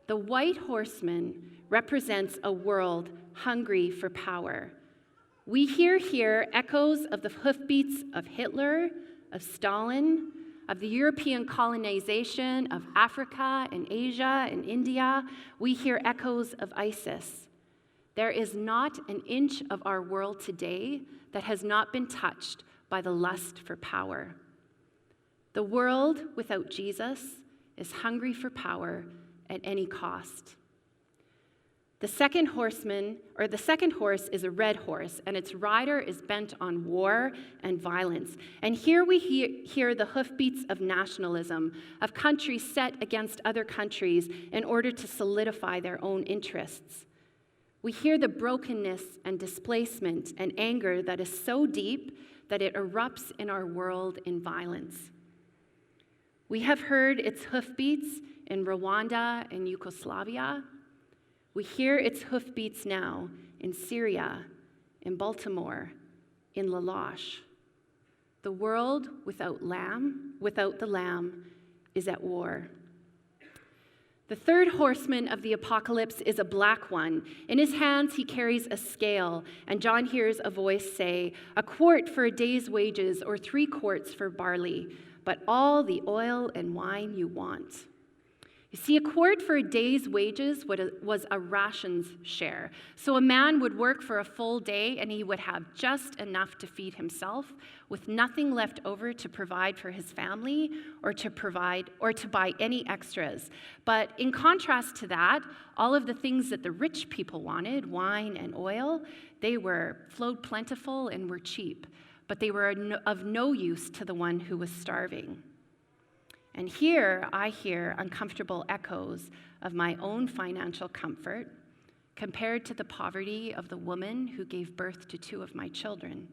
The white horseman represents a world hungry for power. We hear here echoes of the hoofbeats of Hitler, of Stalin, of the European colonization of Africa and Asia and India. We hear echoes of ISIS. There is not an inch of our world today that has not been touched by the lust for power. The world without Jesus is hungry for power at any cost. The second horse is a red horse, and its rider is bent on war and violence. And here we hear the hoofbeats of nationalism, of countries set against other countries in order to solidify their own interests. We hear the brokenness and displacement and anger that is so deep that it erupts in our world in violence. We have heard its hoofbeats in Rwanda and Yugoslavia. We hear its hoofbeats now in Syria, in Baltimore, in La Loche. The world without the Lamb, is at war. The third horseman of the apocalypse is a black one. In his hands he carries a scale, and John hears a voice say, "A quart for a day's wages, or 3 quarts for barley, but all the oil and wine you want." You see, a quart for a day's wages was a rations share. So a man would work for a full day and he would have just enough to feed himself, with nothing left over to provide for his family or to buy any extras. But in contrast to that, all of the things that the rich people wanted, wine and oil, they flowed plentiful and were cheap, but they were of no use to the one who was starving. And here I hear uncomfortable echoes of my own financial comfort compared to the poverty of the woman who gave birth to 2 of my children.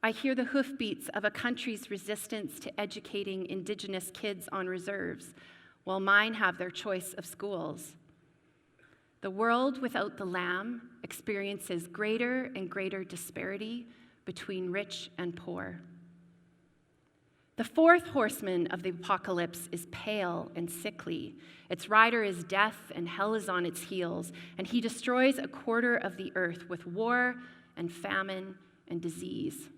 I hear the hoofbeats of a country's resistance to educating Indigenous kids on reserves, while mine have their choice of schools. The world without the Lamb experiences greater and greater disparity between rich and poor. The fourth horseman of the apocalypse is pale and sickly. Its rider is death, and hell is on its heels, and he destroys a quarter of the earth with war and famine and disease.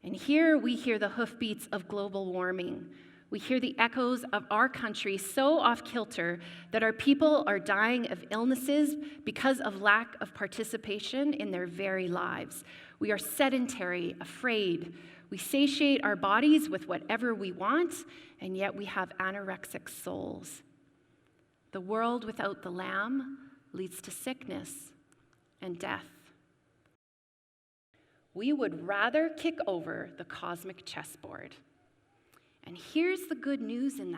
And here we hear the hoofbeats of global warming. We hear the echoes of our country so off-kilter that our people are dying of illnesses because of lack of participation in their very lives. We are sedentary, afraid. We satiate our bodies with whatever we want, and yet we have anorexic souls. The world without the Lamb leads to sickness and death. We would rather kick over the cosmic chessboard. And here's the good news in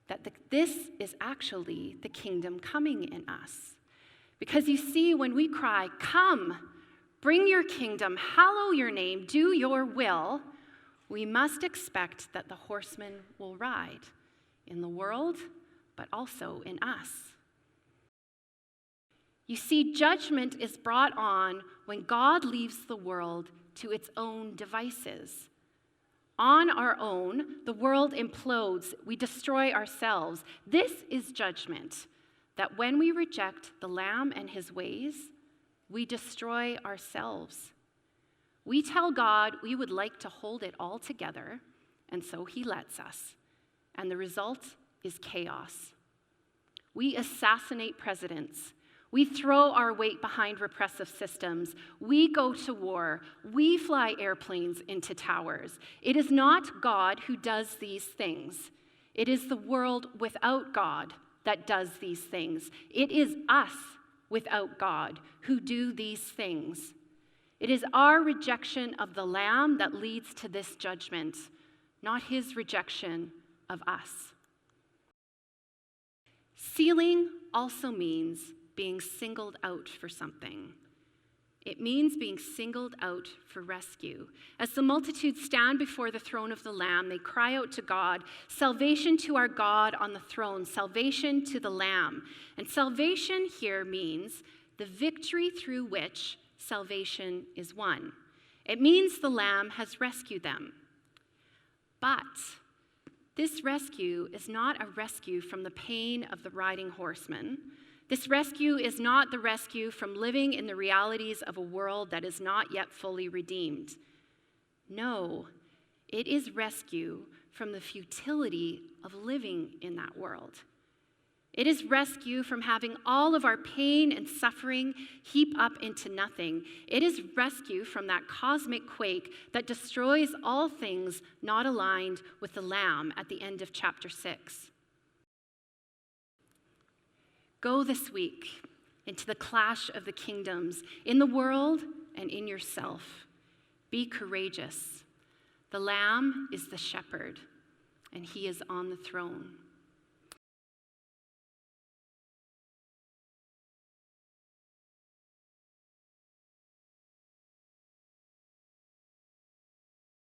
that this is actually the kingdom coming in us. Because you see, when we cry, "Come, bring your kingdom, hallow your name, do your will," we must expect that the horseman will ride in the world, but also in us. You see, judgment is brought on when God leaves the world to its own devices. On our own, the world implodes. We destroy ourselves. This is judgment, that when we reject the Lamb and his ways, we destroy ourselves. We tell God we would like to hold it all together, and so he lets us. And the result is chaos. We assassinate presidents. We throw our weight behind repressive systems. We go to war. We fly airplanes into towers. It is not God who does these things. It is the world without God that does these things. It is us without God who do these things. It is our rejection of the Lamb that leads to this judgment, not his rejection of us. Sealing also means being singled out for something. It means being singled out for rescue. As the multitude stand before the throne of the Lamb, they cry out to God, "Salvation to our God on the throne, salvation to the Lamb." And salvation here means the victory through which salvation is won. It means the Lamb has rescued them. But This rescue is not a rescue from the pain of the riding horseman. This rescue is not the rescue from living in the realities of a world that is not yet fully redeemed. No, it is rescue from the futility of living in that world. It is rescue from having all of our pain and suffering heap up into nothing. It is rescue from that cosmic quake that destroys all things not aligned with the Lamb at the end of chapter 6. Go this week into the clash of the kingdoms in the world and in yourself. Be courageous. The Lamb is the shepherd, and he is on the throne.